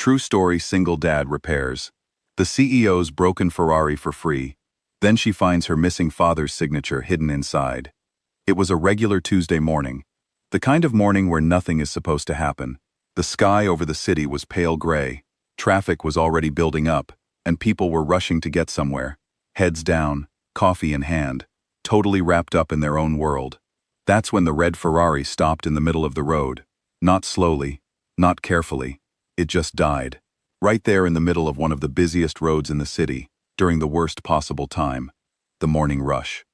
True story single dad repairs. The CEO's broken Ferrari for free. Then she finds her missing father's signature hidden inside. It was a regular Tuesday morning. The kind of morning where nothing is supposed to happen. The sky over the city was pale gray. Traffic was already building up, and people were rushing to get somewhere. Heads down, coffee in hand, totally wrapped up in their own world. That's when the red Ferrari stopped in the middle of the road. Not slowly, not carefully. It just died. Right there in the middle of one of the busiest roads in the city, during the worst possible time. The morning rush.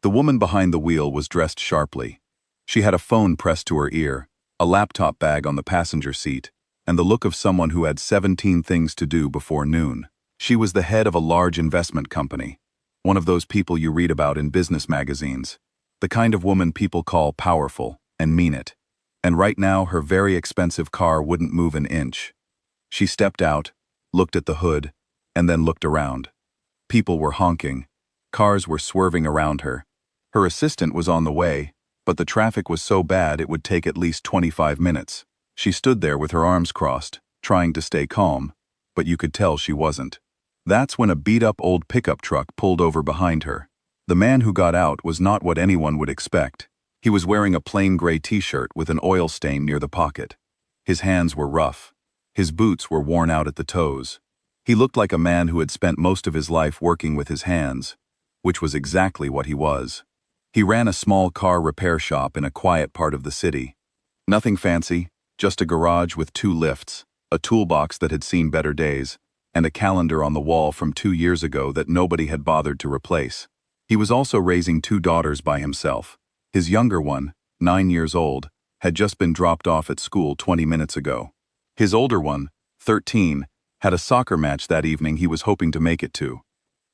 The woman behind the wheel was dressed sharply. She had a phone pressed to her ear, a laptop bag on the passenger seat, and the look of someone who had 17 things to do before noon. She was the head of a large investment company. One of those people you read about in business magazines. The kind of woman people call powerful, and mean it. And right now her very expensive car wouldn't move an inch. She stepped out, looked at the hood, and then looked around. People were honking. Cars were swerving around her. Her assistant was on the way, but the traffic was so bad it would take at least 25 minutes. She stood there with her arms crossed, trying to stay calm, but you could tell she wasn't. That's when a beat-up old pickup truck pulled over behind her. The man who got out was not what anyone would expect. He was wearing a plain gray t-shirt with an oil stain near the pocket. His hands were rough. His boots were worn out at the toes. He looked like a man who had spent most of his life working with his hands, which was exactly what he was. He ran a small car repair shop in a quiet part of the city. Nothing fancy, just a garage with 2 lifts, a toolbox that had seen better days, and a calendar on the wall from 2 years ago that nobody had bothered to replace. He was also raising 2 daughters by himself. His younger one, 9 years old, had just been dropped off at school 20 minutes ago. His older one, 13, had a soccer match that evening he was hoping to make it to.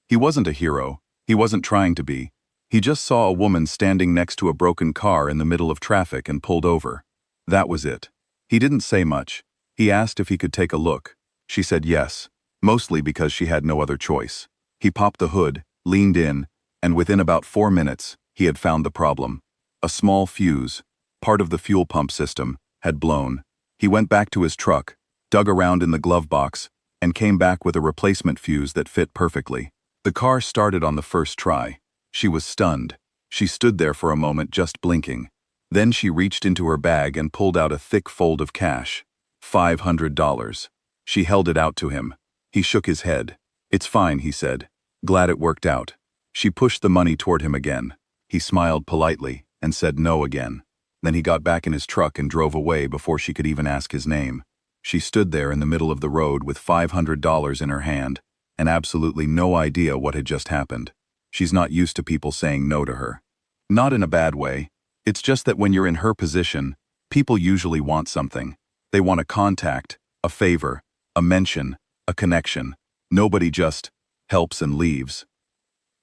He wasn't a hero. He wasn't trying to be. He just saw a woman standing next to a broken car in the middle of traffic and pulled over. That was it. He didn't say much. He asked if he could take a look. She said yes, mostly because she had no other choice. He popped the hood, leaned in, and within about 4 minutes, he had found the problem. A small fuse, part of the fuel pump system, had blown. He went back to his truck, dug around in the glove box, and came back with a replacement fuse that fit perfectly. The car started on the first try. She was stunned. She stood there for a moment just blinking. Then she reached into her bag and pulled out a thick fold of cash. $500. She held it out to him. He shook his head. "It's fine," he said. "Glad it worked out." She pushed the money toward him again. He smiled politely and said no again. Then he got back in his truck and drove away before she could even ask his name. She stood there in the middle of the road with $500 in her hand and absolutely no idea what had just happened. She's not used to people saying no to her. Not in a bad way. It's just that when you're in her position, people usually want something. They want a contact, a favor, a mention, a connection. Nobody just helps and leaves.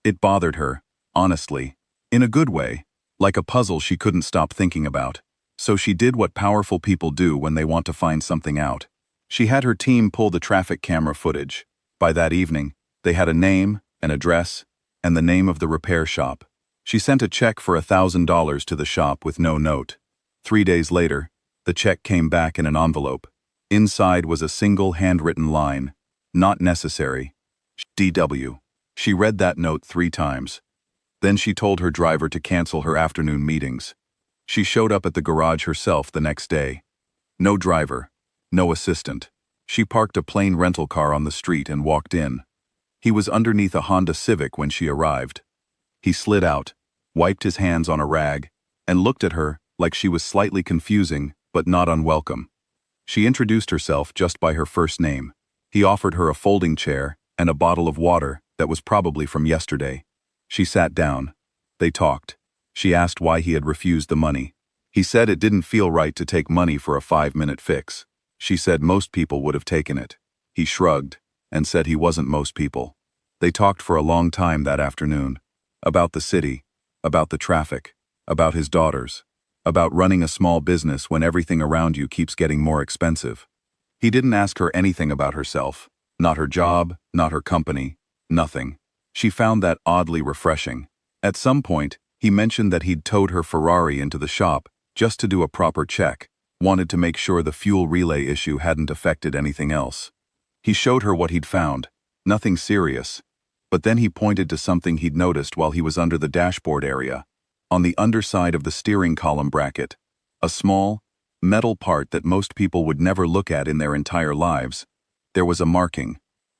It bothered her, honestly, in a good way, like a puzzle she couldn't stop thinking about. So she did what powerful people do when they want to find something out. She had her team pull the traffic camera footage. By that evening, they had a name, an address, and the name of the repair shop. She sent a check for $1,000 to the shop with no note. 3 days later, the check came back in an envelope. Inside was a single handwritten line. Not necessary. DW. She read that note 3 times. Then she told her driver to cancel her afternoon meetings. She showed up at the garage herself the next day. No driver, no assistant. She parked a plain rental car on the street and walked in. He was underneath a Honda Civic when she arrived. He slid out, wiped his hands on a rag, and looked at her like she was slightly confusing but not unwelcome. She introduced herself just by her first name. He offered her a folding chair and a bottle of water that was probably from yesterday. She sat down. They talked. She asked why he had refused the money. He said it didn't feel right to take money for a 5-minute fix. She said most people would have taken it. He shrugged and said he wasn't most people. They talked for a long time that afternoon. About the city, about the traffic, about his daughters, about running a small business when everything around you keeps getting more expensive. He didn't ask her anything about herself, not her job, not her company, nothing. She found that oddly refreshing. At some point, he mentioned that he'd towed her Ferrari into the shop just to do a proper check, wanted to make sure the fuel relay issue hadn't affected anything else. He showed her what he'd found, nothing serious, but then he pointed to something he'd noticed while he was under the dashboard area. On the underside of the steering column bracket, a small, metal part that most people would never look at in their entire lives, there was a marking,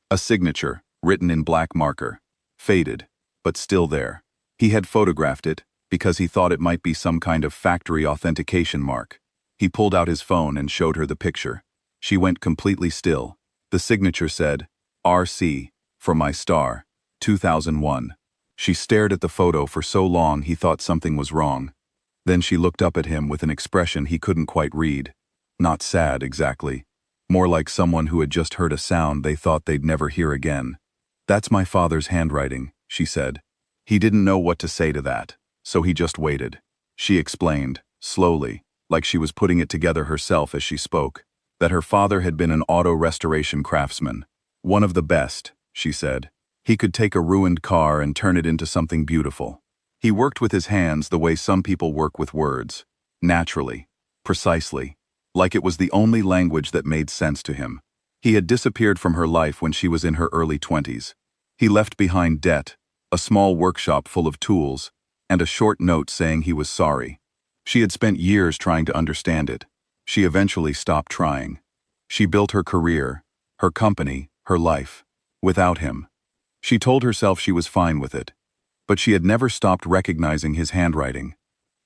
a signature, written in black marker, faded, but still there. He had photographed it because he thought it might be some kind of factory authentication mark. He pulled out his phone and showed her the picture. She went completely still. The signature said, RC, for my star, 2001. She stared at the photo for so long he thought something was wrong. Then she looked up at him with an expression he couldn't quite read. Not sad, exactly. More like someone who had just heard a sound they thought they'd never hear again. That's my father's handwriting, she said. He didn't know what to say to that, so he just waited. She explained, slowly, like she was putting it together herself as she spoke, that her father had been an auto restoration craftsman. One of the best, she said. He could take a ruined car and turn it into something beautiful. He worked with his hands the way some people work with words, naturally, precisely, like it was the only language that made sense to him. He had disappeared from her life when she was in her early 20s. He left behind debt, a small workshop full of tools, and a short note saying he was sorry. She had spent years trying to understand it. She eventually stopped trying. She built her career, her company, her life, without him. She told herself she was fine with it, but she had never stopped recognizing his handwriting.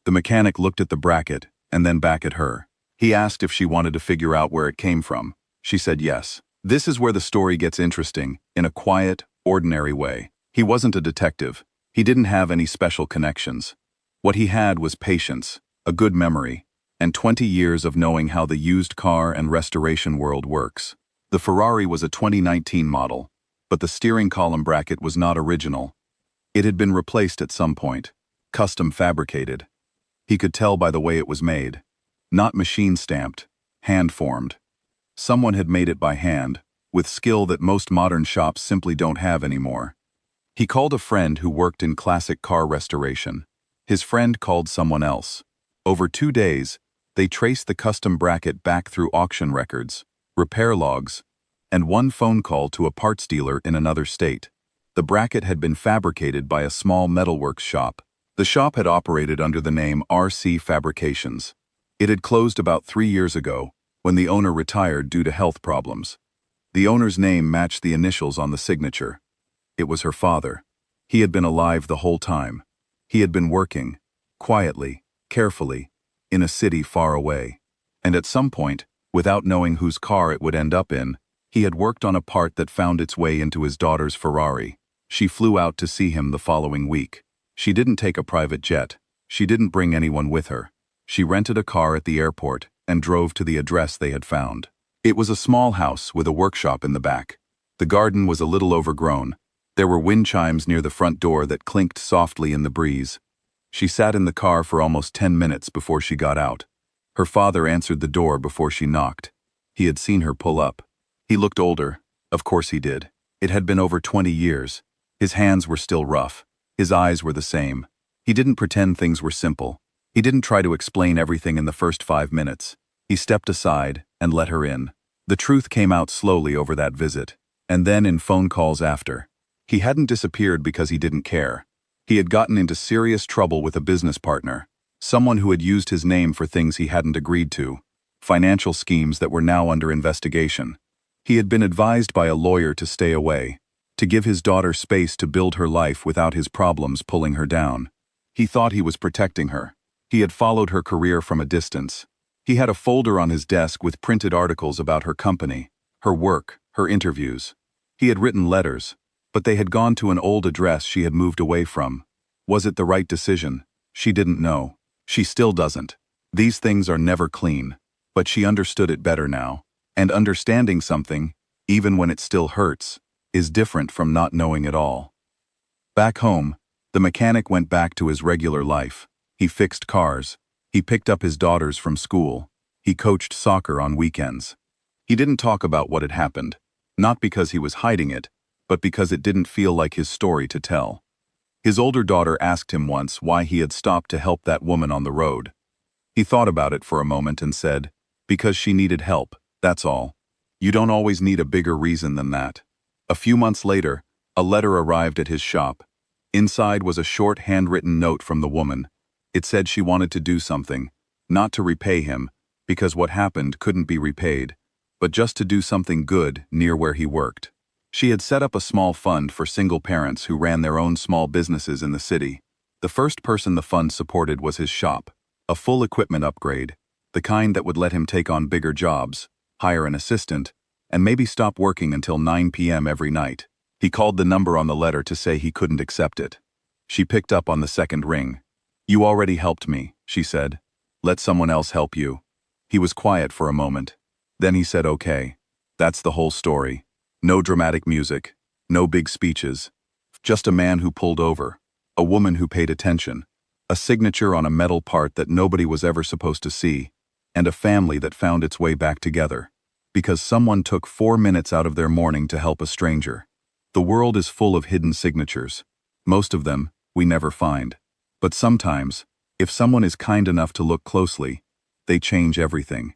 The mechanic looked at the bracket and then back at her. He asked if she wanted to figure out where it came from. She said yes. This is where the story gets interesting, in a quiet, ordinary way. He wasn't a detective. He didn't have any special connections. What he had was patience, a good memory, and 20 years of knowing how the used car and restoration world works. The Ferrari was a 2019 model, but the steering column bracket was not original. It had been replaced at some point, custom fabricated. He could tell by the way it was made. Not machine-stamped, hand-formed. Someone had made it by hand, with skill that most modern shops simply don't have anymore. He called a friend who worked in classic car restoration. His friend called someone else. Over 2 days, they traced the custom bracket back through auction records, repair logs, and one phone call to a parts dealer in another state. The bracket had been fabricated by a small metalworks shop. The shop had operated under the name RC Fabrications. It had closed about 3 years ago, when the owner retired due to health problems. The owner's name matched the initials on the signature. It was her father. He had been alive the whole time. He had been working, quietly, carefully, in a city far away. And at some point, without knowing whose car it would end up in, he had worked on a part that found its way into his daughter's Ferrari. She flew out to see him the following week. She didn't take a private jet. She didn't bring anyone with her. She rented a car at the airport and drove to the address they had found. It was a small house with a workshop in the back. The garden was a little overgrown. There were wind chimes near the front door that clinked softly in the breeze. She sat in the car for almost 10 minutes before she got out. Her father answered the door before she knocked. He had seen her pull up. He looked older. Of course he did. It had been over 20 years. His hands were still rough. His eyes were the same. He didn't pretend things were simple. He didn't try to explain everything in the first 5 minutes. He stepped aside and let her in. The truth came out slowly over that visit, and then in phone calls after. He hadn't disappeared because he didn't care. He had gotten into serious trouble with a business partner, someone who had used his name for things he hadn't agreed to, financial schemes that were now under investigation. He had been advised by a lawyer to stay away, to give his daughter space to build her life without his problems pulling her down. He thought he was protecting her. He had followed her career from a distance. He had a folder on his desk with printed articles about her company, her work, her interviews. He had written letters, but they had gone to an old address she had moved away from. Was it the right decision? She didn't know. She still doesn't. These things are never clean, but she understood it better now. And understanding something, even when it still hurts, is different from not knowing at all. Back home, the mechanic went back to his regular life. He fixed cars. He picked up his daughters from school. He coached soccer on weekends. He didn't talk about what had happened, not because he was hiding it, but because it didn't feel like his story to tell. His older daughter asked him once why he had stopped to help that woman on the road. He thought about it for a moment and said, Because she needed help, that's all. You don't always need a bigger reason than that. A few months later, a letter arrived at his shop. Inside was a short handwritten note from the woman. It said she wanted to do something, not to repay him, because what happened couldn't be repaid, but just to do something good near where he worked. She had set up a small fund for single parents who ran their own small businesses in the city. The first person the fund supported was his shop, a full equipment upgrade, the kind that would let him take on bigger jobs, hire an assistant, and maybe stop working until 9 p.m. every night. He called the number on the letter to say he couldn't accept it. She picked up on the second ring. "You already helped me," she said. "Let someone else help you." He was quiet for a moment. Then he said, "Okay." That's the whole story. No dramatic music, no big speeches. Just a man who pulled over, a woman who paid attention, a signature on a metal part that nobody was ever supposed to see, and a family that found its way back together. Because someone took 4 minutes out of their morning to help a stranger. The world is full of hidden signatures. Most of them, we never find. But sometimes, if someone is kind enough to look closely, they change everything.